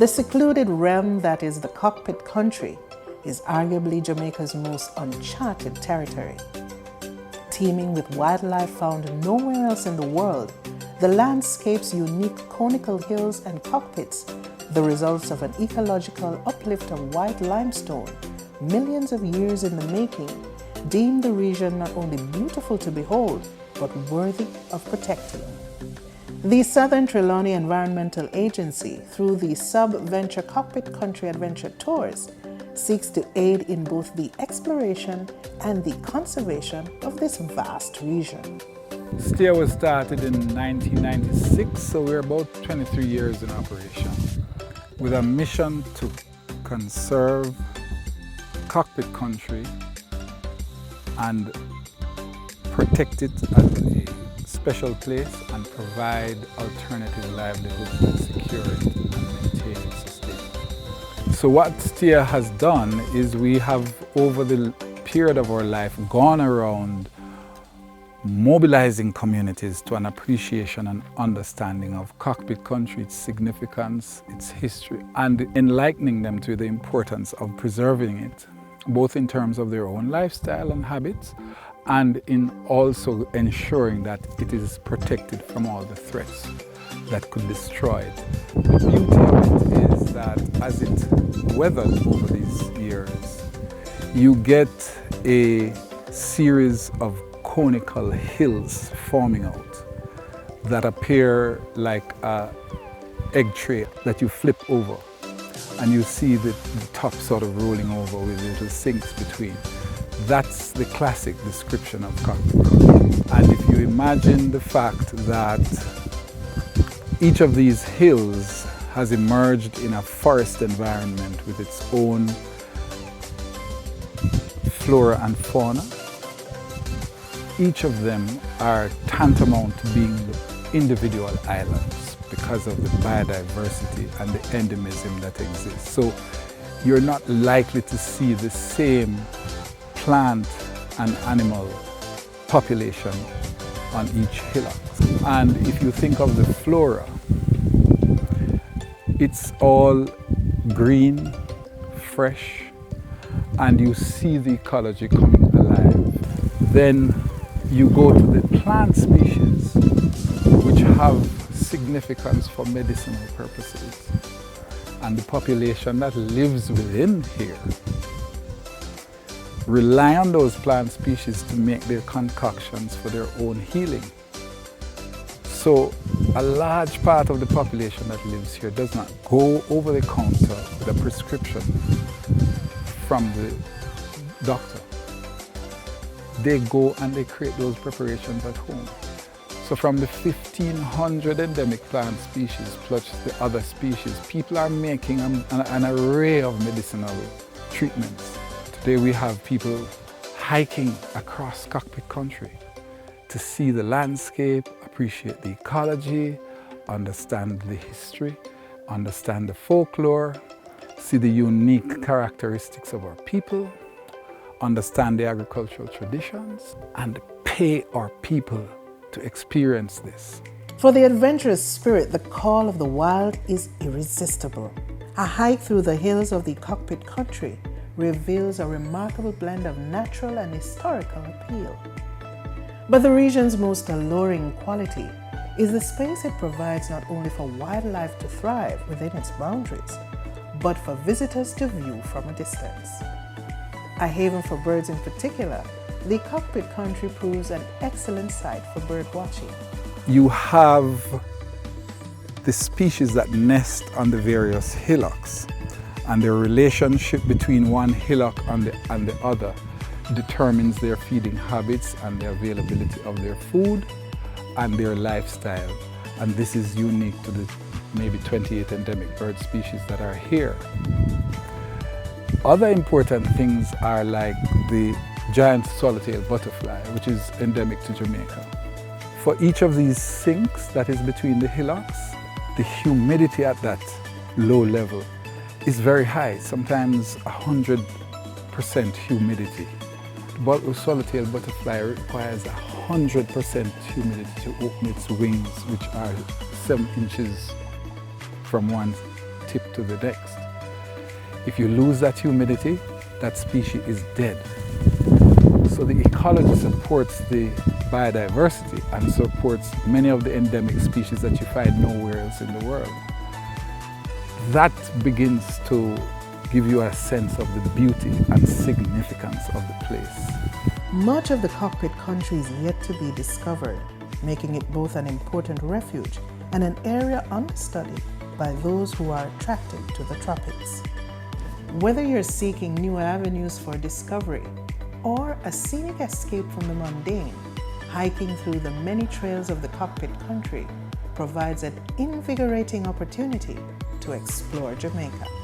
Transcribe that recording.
The secluded realm that is the Cockpit country is arguably Jamaica's most uncharted territory. Teeming with wildlife found nowhere else in the world, the landscape's unique conical hills and cockpits, the results of an ecological uplift of white limestone, millions of years in the making, deem the region not only beautiful to behold, but worthy of protecting. The Southern Trelawney Environmental Agency, through the Sub-Venture Cockpit Country Adventure Tours, seeks to aid in both the exploration and the conservation of this vast region. STEER was started in 1996, so we're about 23 years in operation, with a mission to conserve Cockpit country and protect it as a special place and provide alternative livelihoods that secure it and maintain it sustainably. So what STEER has done is we have, over the period of our life, gone around mobilizing communities to an appreciation and understanding of Cockpit country, its significance, its history, and enlightening them to the importance of preserving it, both in terms of their own lifestyle and habits, and in also ensuring that it is protected from all the threats that could destroy it. The beauty of it is that as it weathered over these years, you get a series of conical hills forming out that appear like an egg tray that you flip over, and you see the top sort of rolling over with little sinks between. That's the classic description of Cockpit country. And if you imagine the fact that each of these hills has emerged in a forest environment with its own flora and fauna, each of them are tantamount to being individual islands because of the biodiversity and the endemism that exists. So you're not likely to see the same plant and animal population on each hillock. And if you think of the flora, it's all green, fresh, and you see the ecology coming alive. Then you go to the plant species, which have significance for medicinal purposes, and the population that lives within here rely on those plant species to make their concoctions for their own healing. So a large part of the population that lives here does not go over the counter with a prescription from the doctor. They go and they create those preparations at home. So from the 1,500 endemic plant species plus the other species, people are making an array of medicinal treatments. Today we have people hiking across Cockpit country to see the landscape, appreciate the ecology, understand the history, understand the folklore, see the unique characteristics of our people, understand the agricultural traditions, and pay our people to experience this. For the adventurous spirit, the call of the wild is irresistible. A hike through the hills of the Cockpit country reveals a remarkable blend of natural and historical appeal. But the region's most alluring quality is the space it provides not only for wildlife to thrive within its boundaries, but for visitors to view from a distance. A haven for birds in particular, the Cockpit country proves an excellent site for bird watching. You have the species that nest on the various hillocks, and the relationship between one hillock and the other determines their feeding habits and the availability of their food and their lifestyle. And this is unique to the maybe 28 endemic bird species that are here. Other important things are like the giant swallowtail butterfly, which is endemic to Jamaica. For each of these sinks that is between the hillocks, the humidity at that low level is very high, sometimes 100% humidity. The swallowtail butterfly requires 100% humidity to open its wings, which are 7 inches from one tip to the next. If you lose that humidity, that species is dead. So the ecology supports the biodiversity and supports many of the endemic species that you find nowhere else in the world. That begins to give you a sense of the beauty and significance of the place. Much of the Cockpit country is yet to be discovered, making it both an important refuge and an area understudied by those who are attracted to the tropics. Whether you're seeking new avenues for discovery or a scenic escape from the mundane, hiking through the many trails of the Cockpit country provides an invigorating opportunity to explore Jamaica.